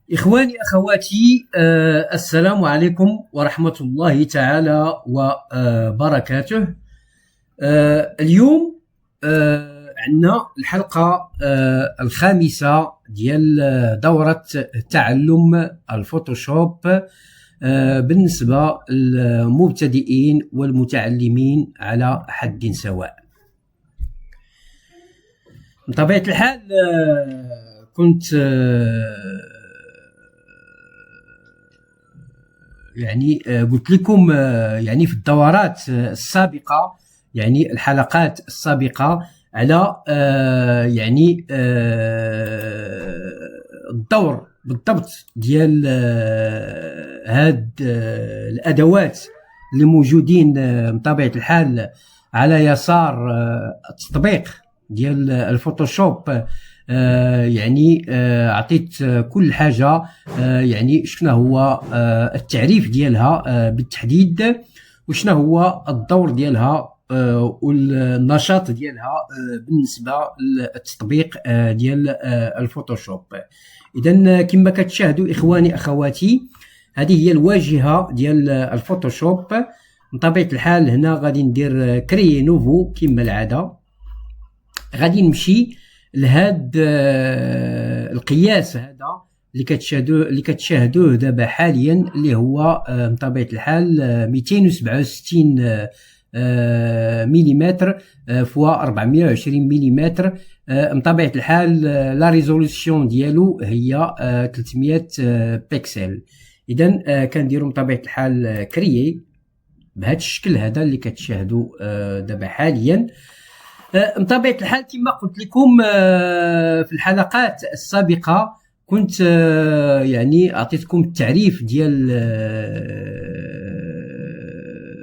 إخواني أخواتي، السلام عليكم ورحمة الله تعالى وبركاته. اليوم عندنا الحلقة الخامسة ديال دورة تعلم الفوتوشوب بالنسبة للمبتدئين والمتعلمين على حد سواء. بطبيعة الحال كنت قلت لكم في الدورات السابقة، الحلقات السابقة على الدور بالضبط ديال هاد الأدوات اللي موجودين بطبيعة الحال على يسار التطبيق ديال الفوتوشوب. عطيت كل حاجة، شنو هو التعريف ديالها بالتحديد، وشنو هو الدور ديالها والنشاط ديالها بالنسبة للتطبيق ديال الفوتوشوب. إذن كما كتشاهدوا إخواني أخواتي، هذه هي الواجهة ديال الفوتوشوب. بطبيعة الحال هنا غادي ندير كريي نوفو كما العادة، غادي نمشي لهاد القياس هذا اللي كتشاهدوه دابا حاليا، اللي هو بطبيعة الحال 267 مليمتر فوا 420 مليمتر. بطبيعة الحال لا ريزولوسيون ديالو هي 300 بيكسل. إذن كنديرو بطبيعة الحال كريي بهذا الشكل هذا اللي كتشاهدوا دابا حاليا. بطبيعة الحال كما قلت لكم في الحلقات السابقة، كنت أعطيتكم التعريف ديال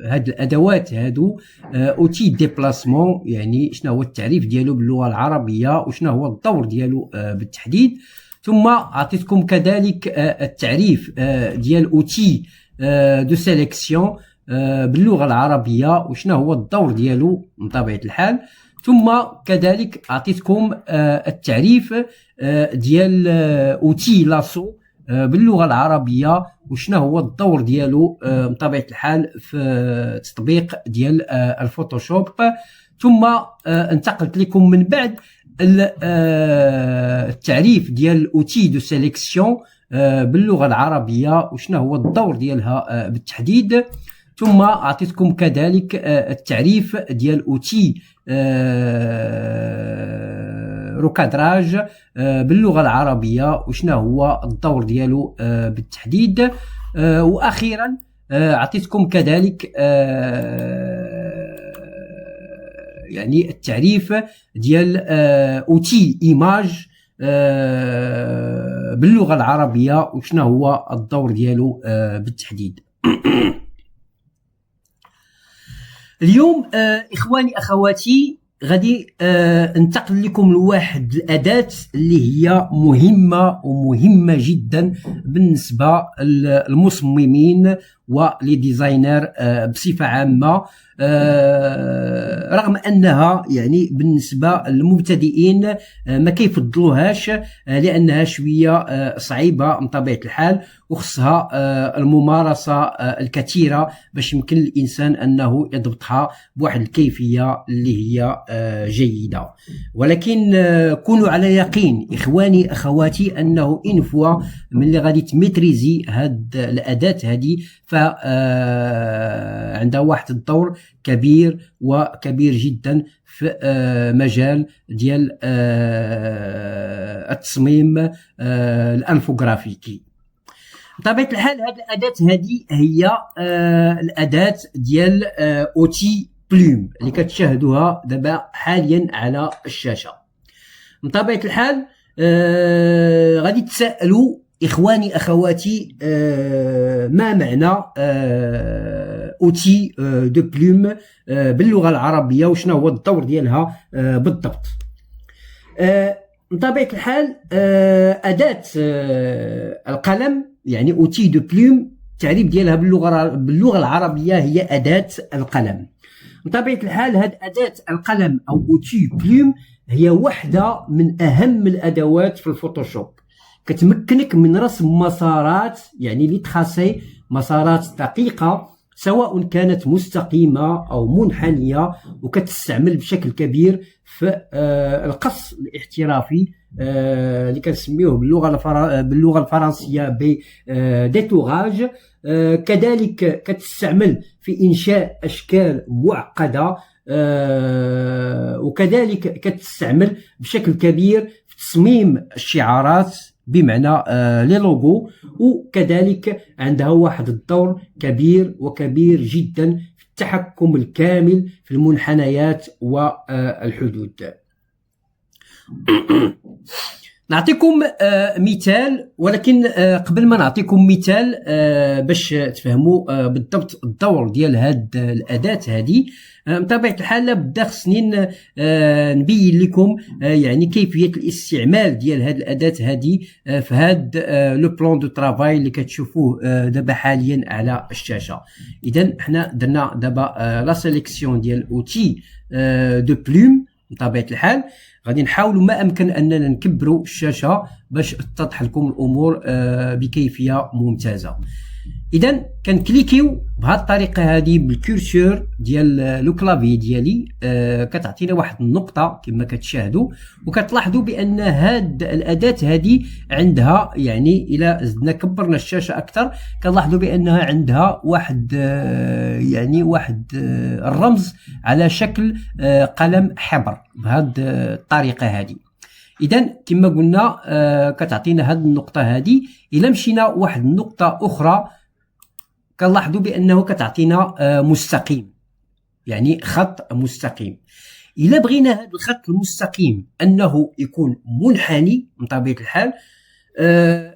هاد الأدوات هادو، اوتي ديبلاسمون، شنو هو التعريف ديالو باللغة العربية وشنو هو الدور ديالو بالتحديد. ثم أعطيتكم كذلك التعريف ديال اوتي دو سيليكسيون باللغة العربية وشنو هو الدور ديالو بطبيعة الحال. ثم كذلك أعطيتكم التعريف ديال اوتي لاسو باللغة العربية وشنو هو الدور ديالو بطبيعة الحال في التطبيق ديال الفوتوشوب. ثم انتقلت لكم من بعد التعريف ديال اوتي دو سيليكسيون باللغة العربية وشنو هو الدور ديالها بالتحديد. ثم أعطيتكم كذلك التعريف ديال اوتي ركادراج باللغة العربية وشنو هو الدور ديالو بالتحديد. وأخيرا أعطيتكم كذلك التعريف ديال اوتي ايماج باللغة العربية وشنو هو الدور ديالو بالتحديد. اليوم إخواني أخواتي غادي انتقل لكم لواحد الأداة اللي هي مهمة جدا بالنسبة للمصممين ولي ديزاينر بصفة عامة، رغم أنها بالنسبة للمبتدئين ما كيفضلوهاش لأنها شوية صعيبة بطبيعة الحال، وخصها الممارسة الكثيرة باش يمكن الإنسان أنه يضبطها بواحد الكيفية اللي هي جيدة. ولكن كونوا على يقين إخواني أخواتي أنه إن فوا من اللي غادي تميتريزي هاد الأداة هذه فعندها واحد الدور كبير وكبير جدا في مجال ديال التصميم الانفوغرافيكي. بطبيعة الحال هذه الأداة هذه هي الأداة ديال اوتي بلوم اللي كتشاهدوها دابا حاليا على الشاشة. بطبيعة الحال غادي تسألوا إخواني أخواتي ما معنى اوتي دو بلوم باللغة العربية وشنو هو الدور ديالها بالضبط. بطبيعة الحال أداة القلم اوتي دو بلوم التعريف ديالها باللغة العربية هي أداة القلم. بطبيعة الحال هاد أداة القلم أو اوتي بلوم هي واحدة من أهم الأدوات في الفوتوشوب. كتمكنك من رسم مسارات يعني لي تخاسي، مسارات دقيقة سواء كانت مستقيمة أو منحنية، وكتستعمل بشكل كبير في القص الاحترافي اللي كنسميوه باللغة الفرنسية بديتوراج. كذلك كتستعمل في إنشاء أشكال معقدة، وكذلك كتستعمل بشكل كبير في تصميم الشعارات بمعنى لي لوغو، وكذلك عندها واحد الدور كبير وكبير جدا في التحكم الكامل في المنحنيات والحدود. نعطيكم مثال، ولكن قبل ما نعطيكم مثال باش تفهموا بالضبط الدور ديال هاد الأداة هذه، بطبيعة الحال لابد خصني نبين لكم يعني كيفية الاستعمال ديال هاد الأداة هذه في هاد لو بلان دو ترافاي اللي كتشوفوه دابا حاليا على الشاشة. إذا حنا درنا دابا لا سيليكسيون ديال اوتي دو بلوم. بطبيعة الحال غادي نحاولوا ما امكن اننا نكبروا الشاشه باش تتضح لكم الامور بكيفيه ممتازه. اذا كنكليكيو بهذه الطريقه هذه بالكورسور ديال لو كلافي ديالي، كتعطينا واحد النقطه كما كتشاهدوا، وكتلاحظوا بان هاد الاداه هذه عندها يعني الى زدنا كبرنا الشاشه اكثر كنلاحظوا بانها عندها واحد يعني واحد الرمز على شكل قلم حبر بهذه الطريقه هذه. اذا كما قلنا كتعطينا هذه النقطه هذه. الا مشينا واحد النقطه اخرى كنلاحظوا بانه كتعطينا مستقيم، يعني خط مستقيم. الا بغينا هذا الخط المستقيم انه يكون منحني بطبيعه الحال،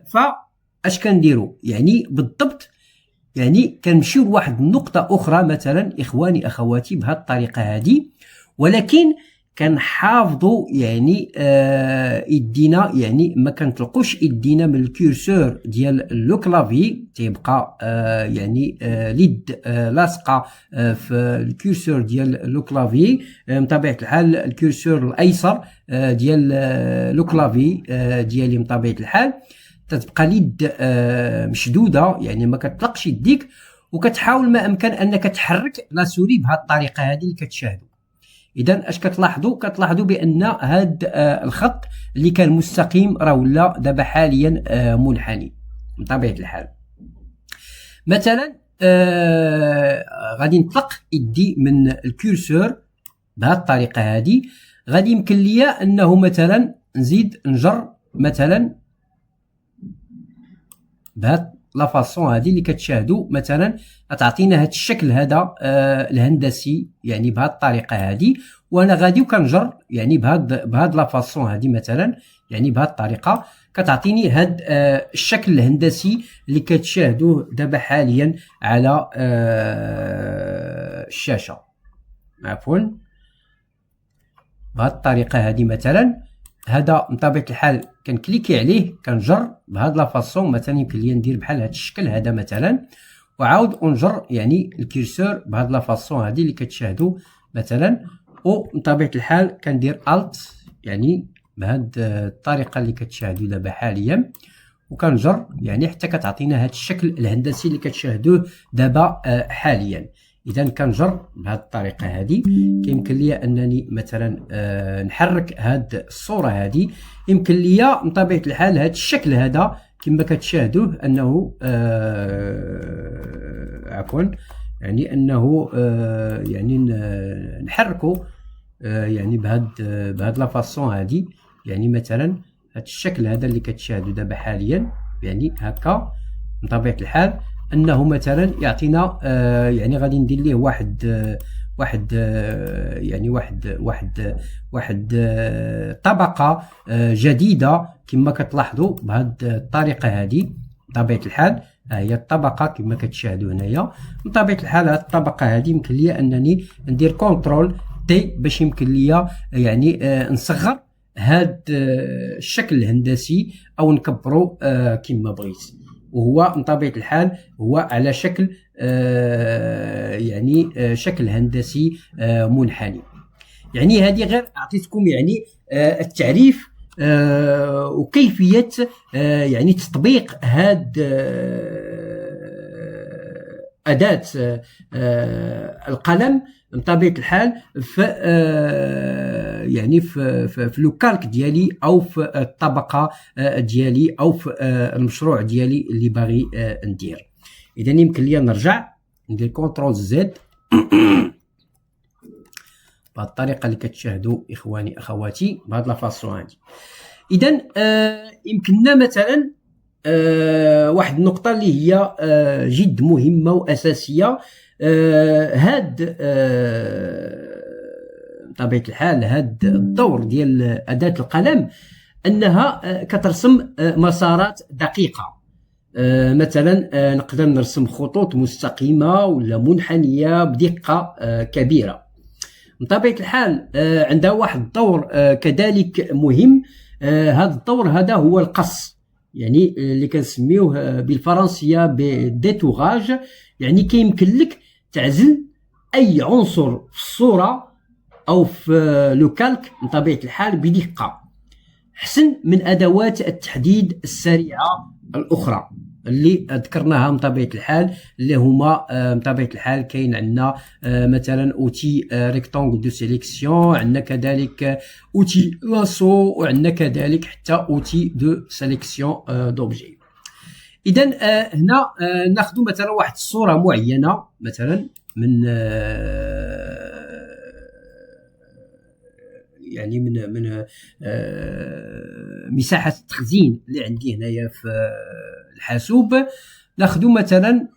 فاش كنديروا يعني بالضبط، يعني كنمشيو لواحد النقطه اخرى مثلا اخواني اخواتي بهذه الطريقه هذه، ولكن كنحافظوا يعني يدينا يعني ما كنطلقوش يدينا من الكورسور ديال لو كلافي، تيبقى يعني اليد لاصقه في الكورسور ديال لو كلافي. بطبيعه الحال الكورسور الايسر ديال لو كلافي ديالي بطبيعه الحال تتبقى اليد مشدوده، يعني ما كتطلقش يديك، وكتحاول ما امكن انك تحرك لا سوري بهذه الطريقه هذه اللي كتشاهدوا. اذا اش كتلاحظوا بان هذا الخط اللي كان مستقيم راه ولا دابا حاليا منحني بطبيعه الحال. مثلا غادي نطلق يدي من الكورسور بهذه الطريقه هذه، غادي يمكن ليا انه مثلا نزيد نجر مثلا بهذه لا فاصون هذه اللي كتشاهدوا، مثلا تعطينا هذا الشكل هذا الهندسي يعني بهذه الطريقه هذه، وانا غادي وكنجر يعني بهذه لا فاصون هذه مثلا، يعني بهذه الطريقه كتعطيني هذا الشكل الهندسي اللي كتشاهدوه دابا حاليا على الشاشه. عفوا بهذه الطريقه هذه مثلا، هذا بطبيعه الحال كنكليكي عليه كنجر بهذا لا فاصون، مثلا يمكن لي ندير بحال هذا الشكل هذا مثلا، وعاود انجر يعني الكورسور بهذا لا فاصون هذه اللي كتشاهدوا مثلا، وبطبيعه الحال كندير الت يعني بهذه الطريقه اللي كتشاهدوا دابا حاليا، وكنجر يعني حتى كتعطينا هذا الشكل الهندسي اللي كتشاهدوه دابا حاليا. اذا كنجر بهذه الطريقه هذه، كيمكن لي انني مثلا نحرك هذه الصوره هذه، يمكن لي بطبيعه الحال هذا الشكل هذا كما كتشاهدوه انه عفوا يعني انه يعني نحركه يعني بهذه لا فاصون هذه، يعني مثلا هذا الشكل هذا اللي كتشاهدوا دابا حاليا يعني هكا بطبيعه الحال، انه مثلا يعطينا يعني غادي ندير ليه واحد طبقه جديده كما كتلاحظوا بهذه الطريقه هذه بطبيعه الحال. هي الطبقه كما كتشاهدوا هنايا بطبيعه الحال. هذه الطبقه هذه يمكن لي انني ندير كونترول تي باش يمكن لي يعني نصغر هذا الشكل الهندسي او نكبرو كما بغيت، وهو بطبيعه الحال هو على شكل يعني شكل هندسي منحني. يعني هذه غير اعطيتكم يعني التعريف وكيفيه يعني تطبيق هاد اداه القلم بطبيعه الحال في يعني في لو كالك ديالي او في الطبقه ديالي او في المشروع ديالي اللي باغي ندير. اذا يمكن لي نرجع ندير كونترول زد بهذه الطريقه اللي كتشاهدوا اخواني اخواتي بهذه لا فاصون هذه. اذا يمكننا مثلا واحد النقطه اللي هي جد مهمه واساسيه. هاد بطبيعه الحال هاد الدور ديال اداه القلم انها كترسم مسارات دقيقه. مثلا نقدر نرسم خطوط مستقيمه ولا منحنيه بدقه كبيره. بطبيعه الحال عندها واحد الدور كذلك مهم. هذا الدور هذا هو القص، يعني اللي كنسميوه بالفرنسيه بديتوغاج. يعني كيمكن لك تعزل اي عنصر في الصوره او في لو كالك بطبيعه الحال بدقه احسن من ادوات التحديد السريعه الاخرى اللي ذكرناها بطبيعه الحال، اللي هما بطبيعه الحال كاين عندنا مثلا اوتي ريكتانغل دو سيليكسيون، عندنا كذلك اوتي لاسو، وعندنا كذلك حتى اوتي دو سيليكسيون دوبجي. اذا هنا ناخذ مثلا واحد الصوره معينه مثلا من يعني من مساحه التخزين اللي عندي هنايا في الحاسوب. ناخذ مثلا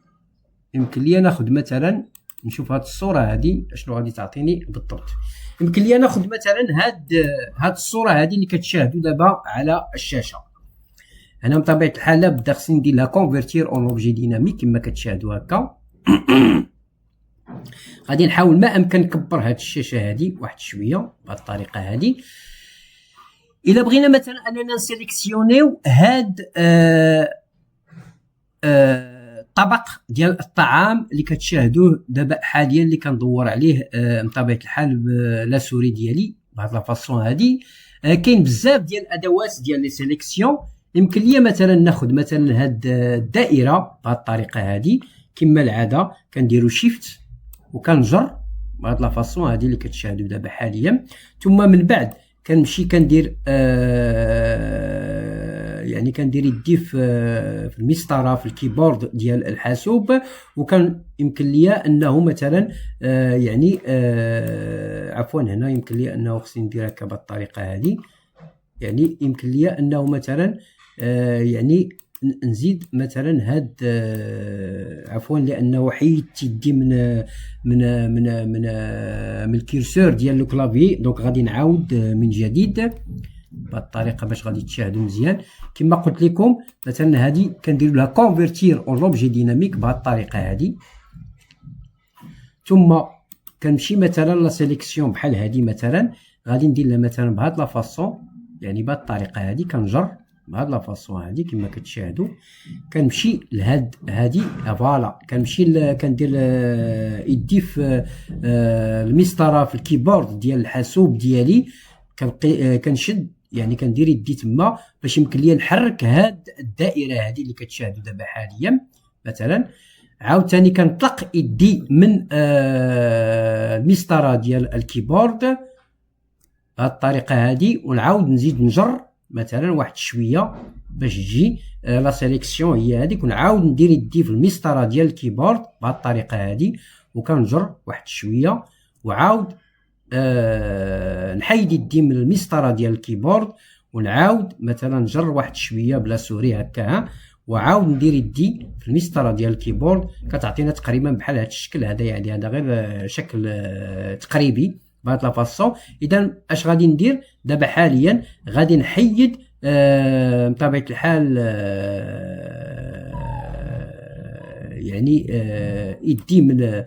يمكن لي ناخذ مثلا نشوف هذه الصوره هذه شنو غادي تعطيني بالضبط. يمكن لي ناخذ مثلا هاد الصوره هذه اللي كتشاهدوا دابا على الشاشه. انا بطبيعه الحال لابد خصني ندير لها كونفرتير اون اوبجي ديناميك كما كتشاهدوا هكا. غادي نحاول ما امكن نكبر هاد الشاشه هذه واحد شويه بهذه الطريقه هذه. الا بغينا مثلا اننا نسيليكسيونيو هاد طبق ديال الطعام اللي كتشاهدوه دابا حاليا اللي كندور عليه بطبيعه الحال لا سوري ديالي بهذه لا فاصون هذه. كاين بزاف ديال الادوات ديال لي سيليكسيون. يمكن لي مثلا ناخذ مثلا هاد الدائره بهذه الطريقه هذه كما العاده كنديروا شيفت وكنجر بهذه لا فاصون هذه اللي كتشاهدوا دابا حاليا. ثم من بعد كنمشي كندير يعني كندير يدي في المسطره في الكيبورد ديال الحاسوب، وكان يمكن لي انه مثلا يعني عفوا هنا يمكن لي انه خصني ندير هكا بهذه الطريقه هذه. يعني يمكن لي انه مثلا يعني نزيد مثلا هاد عفوا لانه حيدت يدي من الكيرسور ديال لو كلافي. دونك غادي نعاود من جديد بهذه الطريقه باش غادي تشاهدوا مزيان. كما قلت لكم مثلا هذه كندير لها كونفرتير اون لوبجي ديناميك بهذه الطريقه هذه. ثم كنمشي مثلا لا سيليكسيون بحال هذه مثلا غادي ندير لها مثلا بهذه لا فاصون، يعني بهذه الطريقه هذه كنجر بهذه لا فاصون هذه كما كتشاهدوا. كنمشي لهاد هذه فوالا كنمشي كندير يدي في المسطره في الكيبورد ديال الحاسوب ديالي كنشد يعني كندير يدي تما باش يمكن لي نحرك هاد الدائره هذه اللي كتشاهدوا دابا حاليا مثلا. عاوتاني كنطلق يدي من المسطره ديال الكيبورد بهذه الطريقه هذه ونعاود نزيد نجر مثلا واحد شويه باش تجي لا سيليكسيون هي هذيك، ونعاود ندير يدي في المسطره ديال الكيبورد بهذه الطريقه هذه وكنجر واحد شويه وعاود نحيد يدي من المسطره ديال الكيبورد ونعاود مثلا نجر واحد شويه بلا سوري هكا وعاود ندير يدي في المسطره ديال الكيبورد. كتعطينا تقريبا بحال هذا الشكل هذا، يعني هذا غير شكل تقريبي بهذه لا فاصون. اذا اش غادي ندير دابا حاليا غادي نحيد بطبيعه الحال يعني يدي من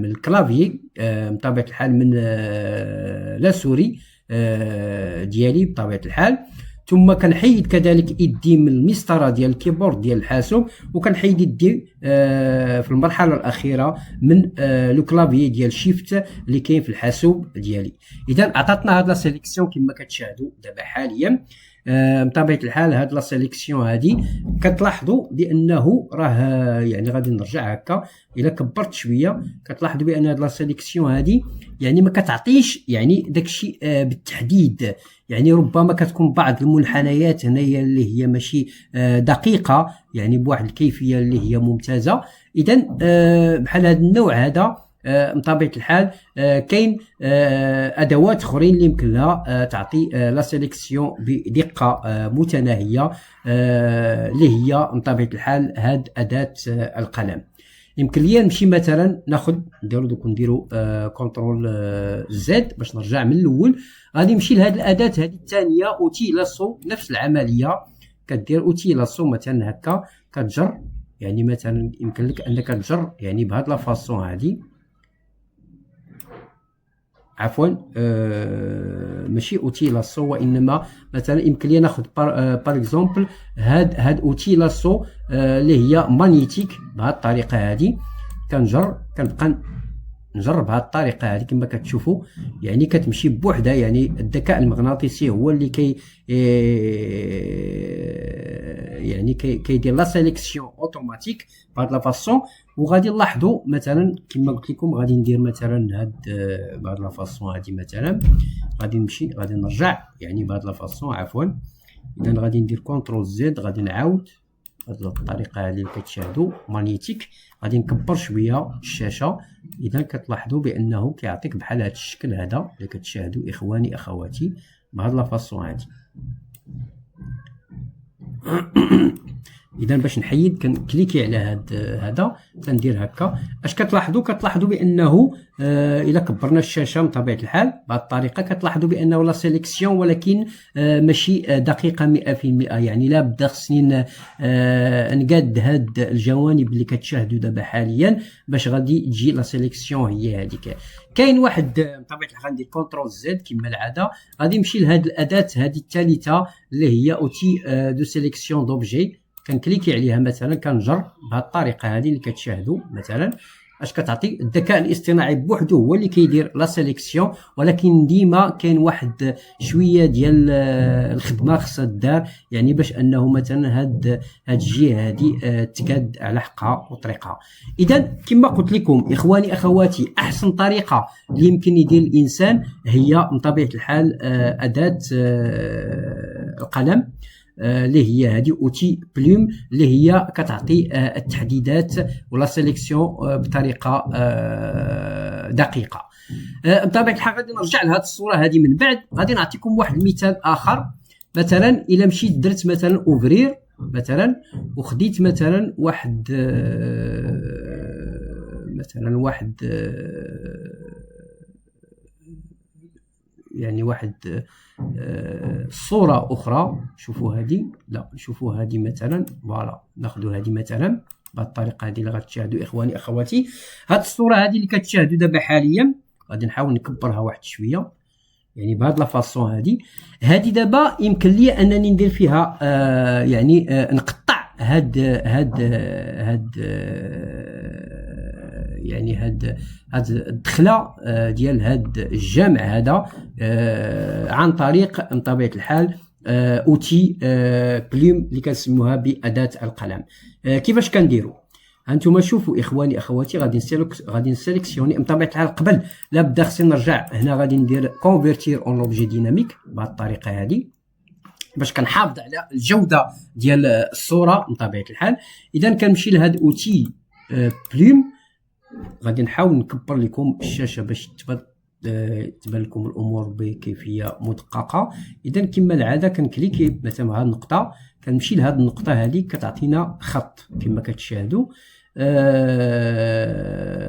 الكلافي بطبيعه الحال من لا سوري ديالي بطبيعه الحال. ثم كنحيد كذلك يدي من المسطره ديال الكيبورد ديال الحاسوب، وكنحيد يدي في المرحله الاخيره من لو كلافي ديال شيفت اللي كاين في الحاسوب ديالي. اذا عطاتنا هاد لا سيليكسيون كما كتشاهدوا دابا حاليا. بطبيعه الحال هاد لا سيليكسيون هادي كتلاحظوا بانه راه يعني غادي نرجع هكا، الا كبرت شويه كتلاحظوا بان هاد لا سيليكسيون هادي يعني ما كتعطيش يعني داكشي بالتحديد. يعني ربما كتكون بعض المنحنيات هنايا اللي هي ماشي دقيقه، يعني بواحد الكيفيه اللي هي ممتازه. اذا بحال هذا النوع هذا بطبيعه الحال كاين ادوات اخرين اللي يمكن لها تعطي لا سيليكسيون بدقه متناهيه، اللي هي بطبيعه الحال هاد اداه القلم. يمكن ليا نمشي مثلا نديرو كنترول زد باش نرجع من الاول. غادي نمشي لهاد الاداه هذه الثانيه اوتي لاسو، نفس العمليه كدير اوتي لاسو مثلا هكا كتجر، يعني مثلا يمكن لك انك تجر يعني بهاد لا فاصون هذه، عفوا ماشي اوتي لاسو، وانما مثلا يمكن لي ناخذ بار اكزومبل هاد اوتي لاسو اللي هي مانيتيك بهاد الطريقه هذه. كنبقى نجرب بهذه الطريقه هذه كما كتشوفوا، يعني كتمشي بوحدها. يعني الذكاء المغناطيسي هو اللي يعني كيدير لا سيليكسيون اوتوماتيك بهذه لا فاصون. وغادي نلاحظوا مثلا كما قلت لكم غادي ندير مثلا بهذه لا فاصون هذه مثلا، غادي نرجع يعني بهذه لا فاصون عفوا. اذا غادي ندير كنترول زد، غادي نعاود بهذه الطريقه هذه اللي كتشاهدوا مانيتيك. غادي نكبر شويه الشاشه، اذا كتلاحظوا بانه كيعطيك بحال هذا الشكل هذا اللي كتشاهدوا اخواني اخواتي بهذه لا فاصون هذه. اذا باش نحيد كنكليكي على هذا كندير هكا. اش كتلاحظوا بانه الا كبرنا الشاشه بطبيعه الحال بهذه الطريقه كتلاحظوا بانه لا سيليكسيون ولكن ماشي دقيقه 100%. يعني لا بدا خصني نقاد هاد الجوانب اللي كتشاهدوا دابا حاليا باش غادي تجي لا سيليكسيون هي هذيك. كاين واحد بطبيعه الحال غندير كنترول زد كما العاده، غادي نمشي لهاد الاداه هذه الثالثه اللي هي اوتي دو سيليكسيون دوبجي. كنكليكي عليها مثلا كنجر بهذه الطريقه هذه اللي كتشاهدوا مثلا. اش كتعطي الذكاء الاصطناعي بوحده هو اللي كيدير لا سيليكسيون، ولكن ديما كاين واحد شويه ديال الخدمه خصها دار، يعني باش انه مثلا هاد الجهه هذه تكاد على حقها وطريقها. اذا كما قلت لكم اخواني اخواتي، احسن طريقه اللي يمكن يدير الانسان هي بطبيعه الحال اداه القلم اللي هي هذه اوتي بلوم، اللي هي كتعطي التحديدات ولا سيليكسيون بطريقه دقيقه. بطبيعه الحال غادي نرجع لهذه الصوره هذه من بعد. غادي نعطيكم واحد المثال اخر. مثلا الا مشيت درت مثلا اوفرير مثلا، وخديت مثلا واحد صورة أخرى. شوفوا هذه، لا شوفوا هذه مثلا، فوالا ناخذوا هذه مثلا بهذه الطريقة هذه اللي غتشاهدوا إخواني أخواتي. هذه الصورة هذه اللي كتشاهدوا دابا حاليا غادي نحاول نكبرها واحد شوية، يعني بهذه لا فاصون هذه دابا يمكن لي أنني ندير فيها يعني نقطع هاد يعني هاد الدخله ديال هاد الجمع هذا عن طريق بطبيعه الحال اوتي بلوم اللي كنسموها باداه القلم. كيفاش كنديروا؟ هانتوما شوفوا اخواني اخواتي، غادي نسيليكسيوني بطبيعه الحال. قبل لا بدا خصني نرجع هنا، غادي ندير كونفيرتير اون لوبجي ديناميك بهذه الطريقه هذه باش كنحافظ على الجوده ديال الصوره بطبيعه الحال. اذا كنمشي لهاد اوتي بلوم، غادي نحاول نكبر لكم الشاشه باش تبان لكم الامور بكيفيه مدققه. اذا كما العاده كنكليكي مثلا هذه النقطه، كنمشي لهذه النقطه هذه كتعطينا خط كما كتشاهدوا.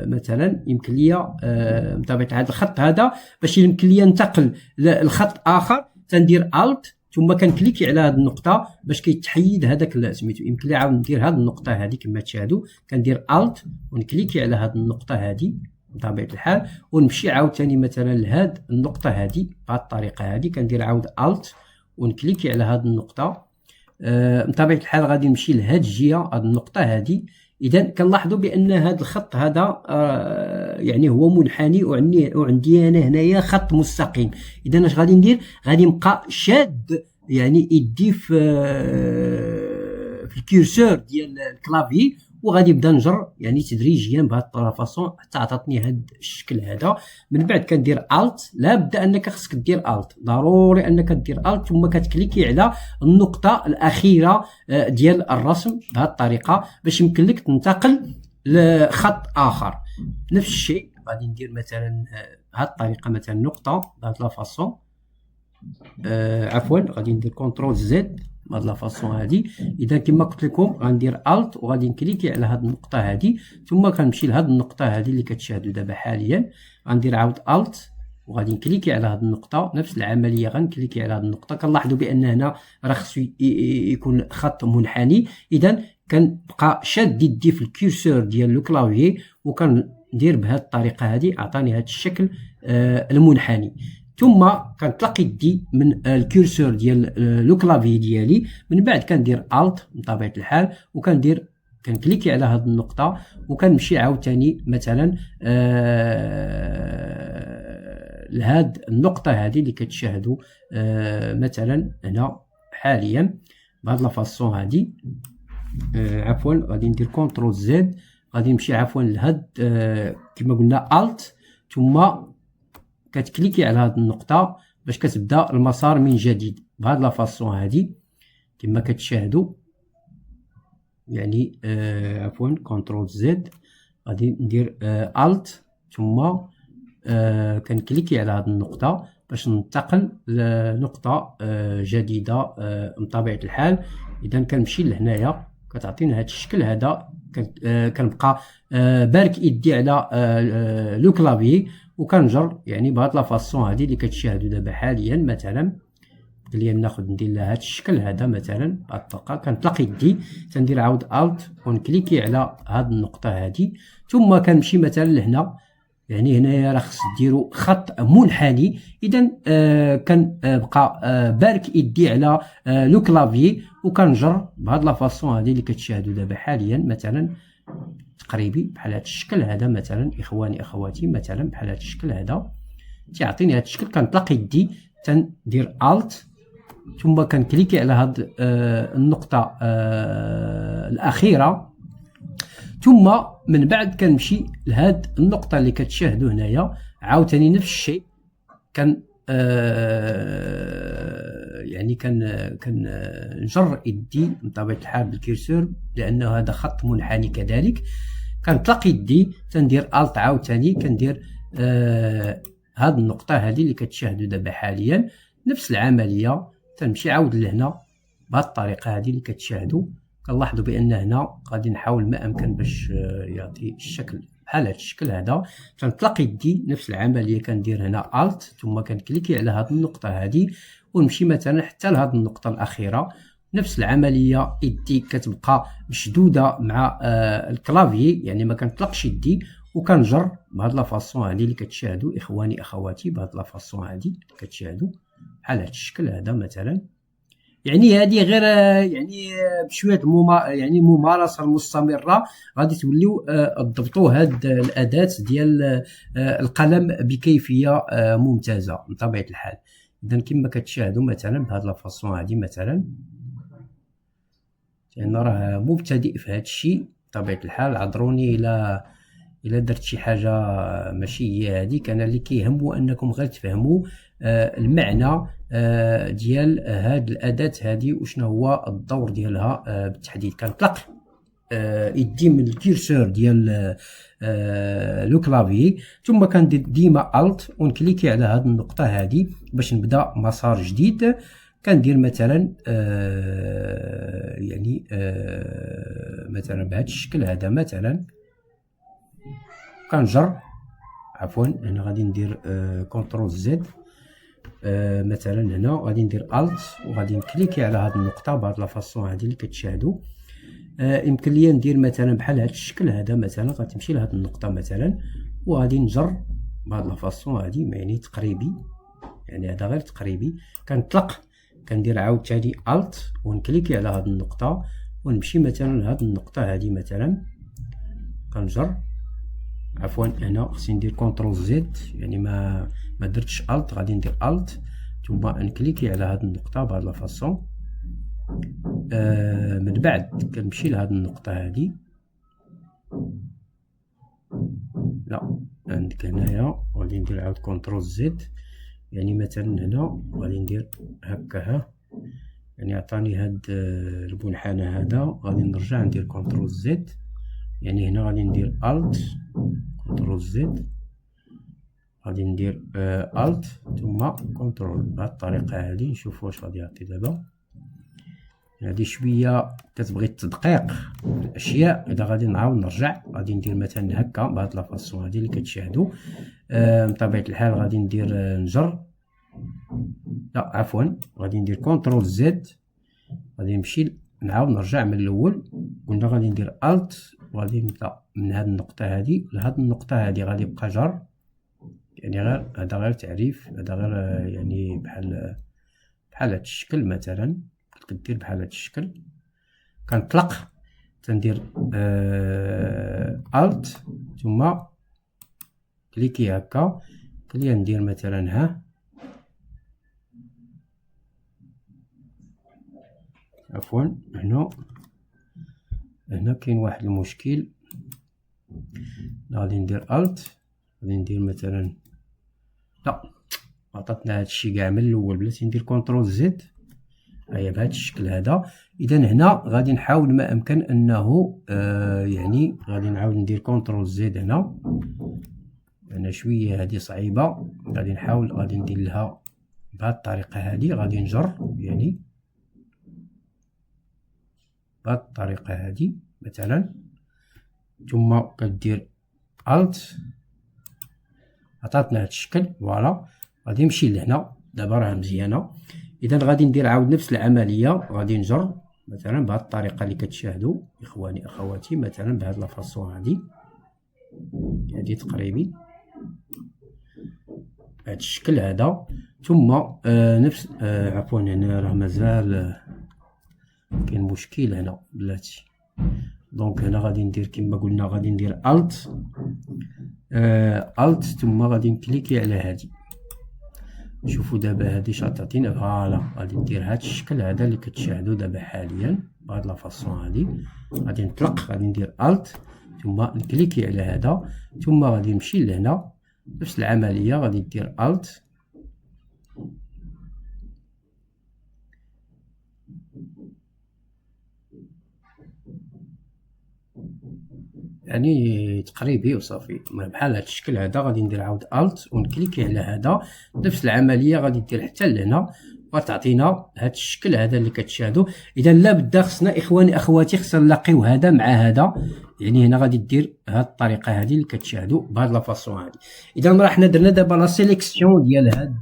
مثلا يمكن لي بطبيعه هذا الخط هذا باش يمكن لي ننتقل لخط اخر تندير الت ثم كنكليكي على هذه النقطه باش كيتحيد هذاك سميتو. يمكن لي عاود ندير هذه النقطه هذه كما تشاهدوا، كندير الت ونكليكي على هذه النقطه هذه بطبيعه الحال، ونمشي عاوتاني مثلا لهذه النقطه هذه بهذه الطريقه هذه، كندير عاود الت ونكليكي على هذه النقطه. بطبيعه الحال غادي نمشي لهاد الجهه، هاد النقطه هذه. اذا كنلاحظوا بان هذا الخط هذا يعني هو منحني، وعندي انا هنايا خط مستقيم. اذا اش غادي ندير؟ غادي نبقى شاد يعني يدي في الكيرسور ديال الكلافي، وغادي نبدا نجر يعني تدريجيا بهذه الفاصون حتى عطاتني هذا الشكل هذا. من بعد كندير الت، لا بدا انك خصك دير الت، ضروري انك دير الت، ثم كتكليكي على النقطه الاخيره ديال الرسم بهذه الطريقه باش يمكن لك تنتقل لخط اخر. نفس الشيء غادي ندير مثلا بهذه الطريقه، مثلا نقطه بهذه الفاصون، عفوا غادي ندير كونترول زد بهاد لافاسون هادي. اذا كما قلت لكم غندير الت وغادي نكليكي على هاد النقطه هادي، ثم كنمشي لهاد النقطه هادي اللي كتشاهدوا دابا حاليا، غندير عاود الت وغادي نكليكي على هاد النقطه. نفس العمليه غنكليكي على هاد النقطه. كنلاحظوا بان هنا راه خصو يكون خط منحني. اذا كنبقى شاد يدي في الكيرسور ديال لو كلافيي وكندير بهاد الطريقه هادي، عطاني هاد الشكل المنحني. ثم كنطلق يدي من الكيرسور ديال لو كلافي ديالي. من بعد كندير الت بطبيعه الحال، وكندير كنكليكي على هذه النقطه، وكنمشي عاوتاني مثلا لهاد النقطه هذه اللي كتشاهدوا مثلا هنا حاليا بهاد لافاسون هادي. عفوا غادي ندير كونترول زد، غادي نمشي عفوا لهاد كما قلنا الت، ثم كتكليكي على هذه النقطه باش كتبدا المسار من جديد بهذه لافاسون هذه كما كتشاهدوا يعني. عفوا كونترول زد، غادي ندير الت، ثم كنكليكي على هذه النقطه باش ننتقل لنقطه جديده بطبيعه الحال. اذا كنمشي لهنايا كتعطينا هذا الشكل هذا. كنبقى بارك يدي على لو كلافي وكنجر يعني بهاد لافاسون هادي اللي كتشاهدوا دابا حاليا. مثلا اللي ندير لها هاد الشكل هذا مثلا بهاد الطريقه، كنطلق يدي تندير عاود الت ونكليكي على هاد النقطه هادي، ثم كنمشي مثلا لهنا. يعني هنايا راه خص ديروا خط منحني. اذا كنبقى بارك يدي على لو كلافي وكنجر بهاد لافاسون هادي اللي كتشاهدوا دابا حاليا مثلا تقريبي بحال هذا الشكل هذا مثلا. اخواني اخواتي مثلا بحال هذا الشكل هذا تيعطيني هذا الشكل. كنطلق يدي تندير الت، ثم كنكليكي على هاد النقطه الاخيره، ثم من بعد كنمشي لهاد النقطه اللي كتشاهدوا هنايا عاوتاني نفس الشيء. كان يعني كنجر يدي بطبيعه الحال بالكيرسور لانه هذا خط منحني كذلك. كنطلق يدي تندير الت عاوتاني، كندير هاد النقطه هذه اللي كتشاهدوا دابا حاليا. نفس العمليه تنمشي عاود لهنا بهاد الطريقه هذه اللي كتشاهدوا. كنلاحظوا بان هنا غادي نحاول ما امكن باش يعطي الشكل بحال هذا الشكل هذا. كنطلق يدي نفس العمليه، كندير هنا الت ثم كنكليكي على هذه النقطه هذه ونمشي مثلا حتى لهذه النقطه الاخيره. نفس العمليه يدي كتبقى مشدوده مع الكلافي، يعني ما كنطلقش يدي وكنجر بهاد لافاسون هذه اللي كتشاهدوا اخواني اخواتي. بهاد لافاسون هذه كتشاهدوا بحال هذا الشكل هذا مثلا. يعني هذه غير يعني بشويه يعني ممارسه مستمره غادي توليو تضبطوا هاد الاداه ديال القلم بكيفيه ممتازه بطبيعه الحال. اذا كما كتشاهدوا مثلا بهاد لافاسون هذه مثلا، يعني راه مبتدئ في هذا الشيء بطبيعه الحال. عذروني الا درت شي حاجه ماشي هي هذيك. انا اللي كيهم هو انكم غير تفهموا المعنى ديال هاد الاداه هذه وشنو هو الدور ديالها بالتحديد. كنطلق يدي من الكيرسور ديال لو كلافي، ثم كندير ديما الت ونكليكي على هاد النقطه هذه باش نبدا مسار جديد. كندير مثلا يعني مثلا بهذا الشكل هذا مثلا. كنجر عفوا هنا غادي ندير كونترول زد مثلا. هنا غادي ندير الت وغادي نكليكي على هذه النقطه بهذه لافاسون هذه اللي كتشاهدوا. يمكن لي ندير مثلا بحال هذا الشكل هذا مثلا. غتمشي لهذه النقطه مثلا وغادي نجر بهذه لافاسون هذه، يعني تقريبي، يعني هذا غير تقريبي. كنطلق كندير عاوتاني الت ونكليكي على هاد النقطة ونمشي مثلا لهاد النقطة هادي مثلا كنجر عفوا هنا خصني ندير كونترول زد يعني ما درتش الت غادي ندير الت ثم نكليكي على هاد النقطة بهاد لافاصون من بعد كنمشي لهاد النقطة هادي لا عندك هنايا غادي ندير عاود كونترول زد يعني مثلا هنا غادي ندير هكاها يعني عطاني هاد المنحنى هذا غادي نرجع ندير كونترول زد يعني هنا غادي ندير الت كونترول زد غادي ندير الت ثم كونترول بهاد الطريقة هادي نشوف واش غادي يعطي دابا. هادي شوية كتبغي التدقيق في الاشياء اذا غادي نعاود نرجع غادي ندير مثلا هكا بهاد لافاصون هادي اللي كتشاهدوا بطبيعة الحال غادي ندير نجر لا عفوا غادي ندير كونترول زد غادي نمشي نعاود نرجع من الاول قلنا غادي ندير الت وغادي نبدا من هاد النقطة هادي لهاد النقطة هادي غادي يبقى جر يعني غير هذا غير تعريف هذا غير يعني بحال هاد الشكل مثلا كدير بحال هاد الشكل كنطلق تندير الت ثم كليكي هكا كلي ندير مثلا ها عفوا هنا كاين واحد المشكل غادي ندير الت غادي ندير مثلا لا عطاتنا هادشي كاع من الاول بلاتي ندير كونترول زد هيا بهذا الشكل هذا. اذا هنا غادي نحاول ما امكن انه يعني غادي نعاود ندير كونترول زد هنا شويه هذه صعيبه غادي نحاول غادي ندير لها بهذه الطريقه هذه غادي نجر يعني بهذه الطريقه هذه مثلا ثم كدير الت عطاتنا هذا الشكل فوالا غادي نمشي لهنا دابا راه مزيانه. اذا غادي ندير عاود نفس العمليه غادي نجر مثلا بهذه الطريقه اللي كتشاهدوا اخواني اخواتي مثلا بهذه لافاصون هذه تقريبي بهذا الشكل هذا ثم نفس عفوا هنا راه مازال كاين مشكل هنا بلاتي دونك هنا غادي ندير كما قلنا غادي ندير الت ثم غادي نكليكي على هذه شوفوا دابا هذه شاطاتين فوالا غادي ندير هذا الشكل هذا اللي كتشاهدوا دابا حاليا بهاد لافاصون غادي نطلق غادي ندير الت ثم نكليكي على هذا ثم غادي نمشي لهنا نفس العمليه غادي ندير الت يعني تقريبي وصافي بحال هاد الشكل هذا غادي ندير عاود الت ونكليكي على هذا نفس العمليه غادي دير حتى لهنا وتعطينا هاد الشكل هذا اللي كتشاهدوا. اذا لا بد خصنا اخواني اخواتي خصنا نلاقيو هذا مع هذا يعني هنا غادي دير هاد الطريقه هذه اللي كتشاهدوا بهاد لافاصون اذا راه حنا درنا دابا لا سيليكسيون ديال هاد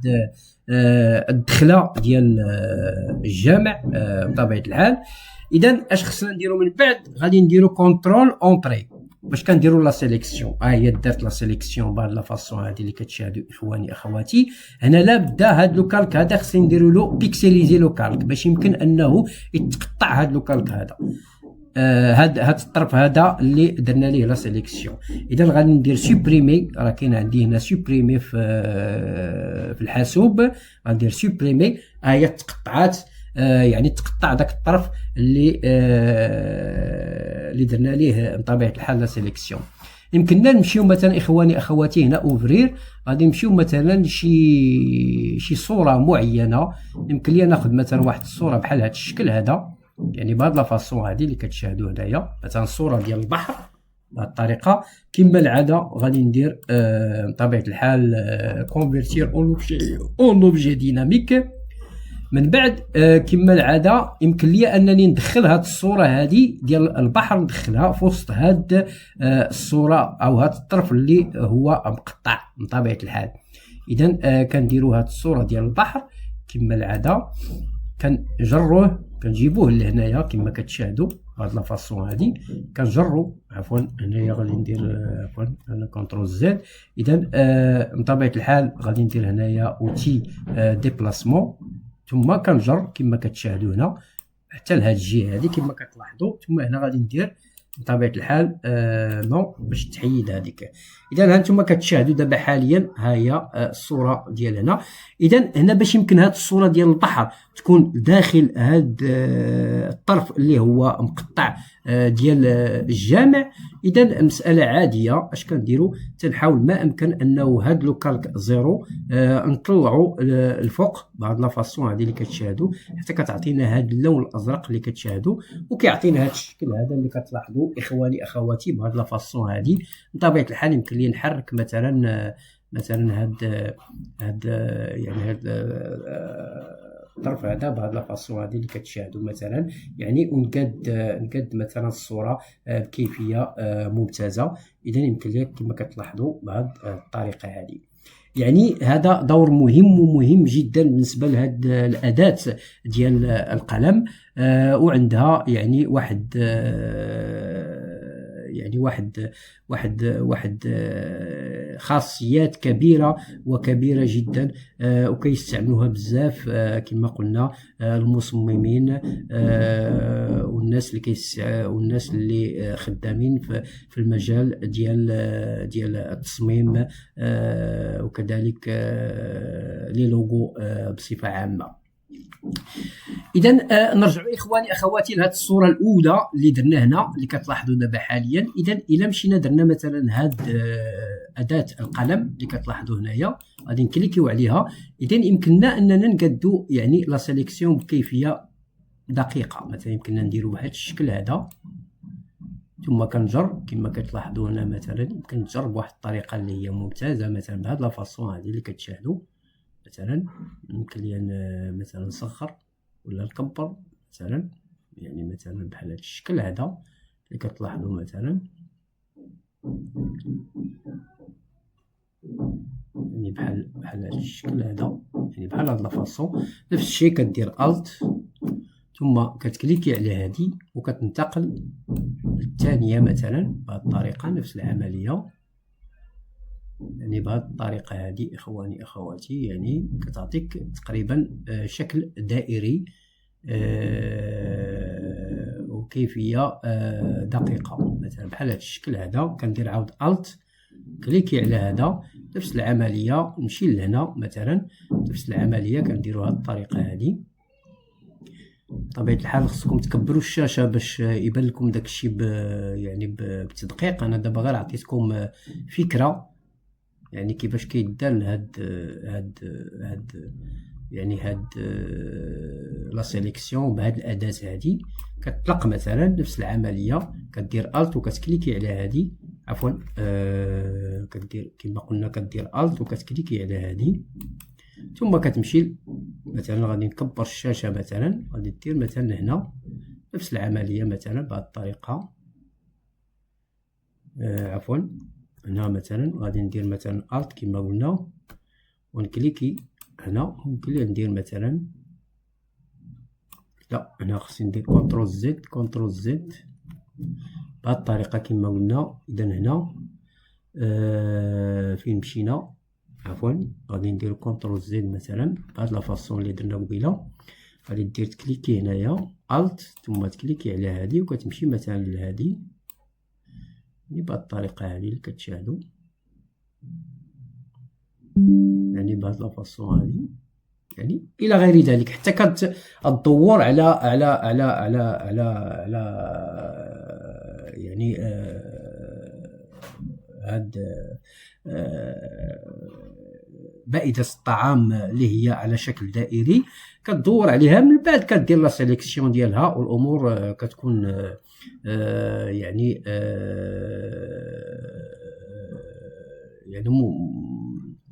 الدخله ديال الجامع بطبيعه الحال. اذا اش خصنا نديرو من بعد غادي نديرو كونترول اونطري باش كنديرو لا سيليكسيون هي درت لا سيليكسيون بهاد لافاصون هادي اللي كتشاهدوا اخواني اخواتي. هنا لا بدا هاد لو كالك هذا خصني نديرو له بيكسيليزي لو كالك باش يمكن انه يتقطع هاد لو كالك هذا هاد الطرف هذا اللي درنا ليه لا سيليكسيون. اذا غادي ندير سوبريمي راه كاين عندي هنا سوبريمي في الحاسوب غندير سوبريمي هي تقطعات يعني تقطع داك الطرف اللي درنا ليه بطبيعه الحال لا سيليكسيون. يمكننا نمشيو مثلا اخواني اخواتي هنا اوفرير غادي نمشيو مثلا شي صوره معينه يمكن لي ناخذ مثلا واحد الصوره بحال هذا الشكل هذا يعني بهاد لافاصون هذه اللي كتشاهدوا هنايا مثلا الصوره ديال البحر بهاد الطريقه كما العاده غادي ندير بطبيعه الحال كونفيرتير اون اوبجي ديناميك. من بعد كما العاده يمكن لي انني ندخل هاد الصوره هذه ديال البحر ندخلها في وسط هاد الصوره او هاد الطرف اللي هو مقطع بطبيعه الحال. اذا كنديروا هاد الصوره ديال البحر كما العاده كنجروه كنجيبوه لهنايا كما كتشاهدوا هاد لافاصون هادي كنجرو عفوا هنايا غادي ندير عفوا انا كونترول زد. اذا بطبيعه الحال غادي ندير هنايا اوتي ديبلاسمون ثم كنجر كما كتشاهدوا هنا حتى لهاد الجهه هذه كما كتلاحظوا. ثم هنا غادي ندير بطبيعه الحال نو باش تحيد هذيك. اذا هانتوما كتشاهدوا دابا حاليا ها هي الصوره ديال هنا. اذا هنا باش يمكن هاد الصوره ديال البحر تكون داخل هاد الطرف اللي هو مقطع ديال الجامع، اذا المساله عاديه. اش كنديروا؟ تنحاول ما امكن انه هاد لو كالك زيرو نطلعوا الفوق بهاد لا فاصون هذه اللي كتشاهدوا حتى كتعطينا هاد اللون الازرق اللي كتشاهدوا، وكيعطينا هاد الشكل هذا اللي كتلاحظوا اخواني اخواتي بهاد لا فاصون هذه. بطبيعه الحال يمكن لي نحرك مثلا هاد يعني هاد الطرف هذا بهاد لا فاصون هذه اللي كتشاهدوا مثلا، يعني ونقاد مثلا الصوره بكيفيه ممتازه. اذا يمكن لك كما كتلاحظوا بهاد الطريقه هذه. يعني هذا دور مهم ومهم جدا بالنسبه لهاد الاداه ديال القلم، وعندها يعني واحد خاصيات كبيره وكبيره جدا، وكيستعملوها بزاف كما قلنا المصممين والناس اللي خدامين في المجال ديال التصميم، وكذلك لي لوغو بصفه عامه. اذا نرجعوا اخواني اخواتي لهاد الصوره الاولى اللي درنا هنا اللي كتلاحظوا دابا حاليا. اذا الا مشينا درنا مثلا هاد اداه القلم اللي كتلاحظوا هنايا غادي نكليكيو عليها، اذا يمكننا اننا نقادو يعني لا سيليكسيون بكيفيه دقيقه. مثلا يمكننا نديروا بهذا الشكل هذا، ثم كنجر كما كتلاحظوا هنا مثلا يمكن نجر بواحد الطريقه اللي هي ممتازه مثلا بهاد لا فاصون هذه اللي كتشاهدوا. مثلا يمكن لي مثلا نصغر ولا نكبر مثلا، يعني مثلا بحال هذا الشكل هذا اللي كتلاحظوا مثلا، يعني بحال هذا الشكل هذا، يعني بحال هاد لا فاصون. نفس الشيء كدير الت ثم كتكليكي على هذه وكتنتقل للثانيه مثلا بهذه الطريقه، نفس العمليه يعني بهذه الطريقه هذه اخواني اخواتي، يعني كتعطيك تقريبا شكل دائري وكيفيه دقيقه. مثلا بحال هذا الشكل هذا كندير عاود الت كليكي على هذا، نفس العمليه نمشي لهنا مثلا، نفس العمليه كنديروا هذه الطريقه هذه. بطبيعه الحال خصكم تكبروا الشاشه باش يبان لكم داكشي يعني بتدقيق. انا دابا غير عطيتكم فكره يعني كيفاش كيدار هاد لا سيليكسيون بهاد الاداه هادي. كتطلق مثلا نفس العمليه، كدير الت وكتكليكي على هادي، عفوا كدير كما قلنا كدير الت وكتكليكي على هادي، ثم كتمشي مثلا غادي نكبر الشاشه مثلا، غادي دير مثلا هنا نفس العمليه مثلا بهاد الطريقه، عفوا هنا مثلا غادي ندير مثلا الت كما قلنا ونكليكي هنا. ممكن لي ندير مثلا، لا هنا خصني ندير كونترول زد بهاد الطريقه كما قلنا. اذا هنا فين مشينا، عفوا غادي ندير كونترول زد مثلا بهاد لا فاصون اللي درنا قبيله. غادي دير تكليكي هنايا الت ثم تكليكي على هذه وكتمشي مثلا لهذه، يعني بهاد الطريقه هذه اللي كتشاهدوا، يعني بهاد لا فاصون هذه، يعني الى غير ذلك. حتى كتدور على يعني هاد مائدة الطعام اللي هي على شكل دائري، كتدور عليها من بعد كدير لا سيليكسيون ديالها والامور كتكون يعني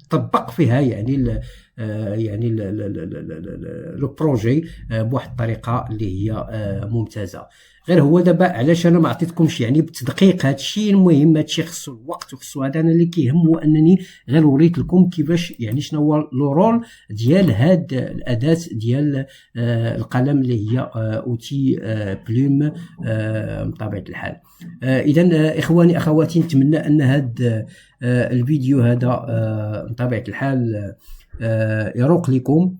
طبق فيها يعني يعني لو بروجي بواحد الطريقه اللي هي ممتازه. غير هو دابا علاش انا ما عطيتكمش يعني بتدقيق هادشي المهم، هادشي خصو الوقت وخصو هذا. انا اللي كيهم هو انني غير وريت لكم كيفاش يعني شنو هو لو رول ديال هاد الاداه ديال القلم اللي هي اوتي بلوم بطبيعه الحال. اذا اخواني اخواتي نتمنى ان هاد الفيديو هذا بطبيعه الحال يروق لكم،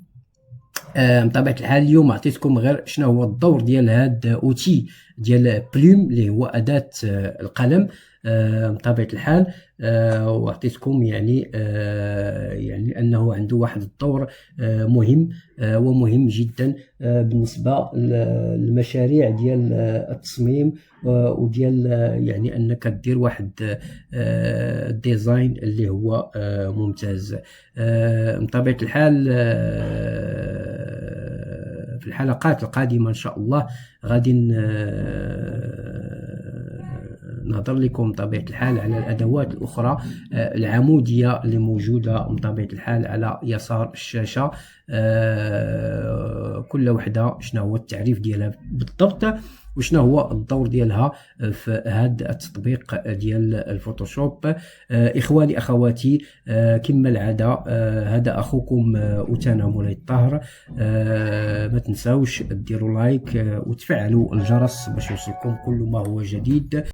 بطبيعة الحال اليوم عطيتكم غير شنو هو الدور ديال هاد اوتي ديال بلوم اللي هو أداة القلم بطبيعة الحال. وعطيتكم يعني أنه عنده واحد الدور مهم ومهم جدا بالنسبة للمشاريع ديال التصميم وديال يعني أنك دير واحد ديزاين اللي هو ممتاز. بطبيعة الحال في الحلقات القادمة إن شاء الله غادي نهضر لكم بطبيعة الحال على الأدوات الأخرى العمودية اللي موجودة بطبيعة الحال على يسار الشاشة. كل وحدة شنو هو التعريف ديالها بالضبط وشنو هو الدور ديالها في هذا التطبيق ديال الفوتوشوب. إخواني أخواتي كما العادة هذا أخوكم أوتانا مولاي الطاهر. ما تنساوش ديروا لايك وتفعلوا الجرس باش يوصلكم كل ما هو جديد.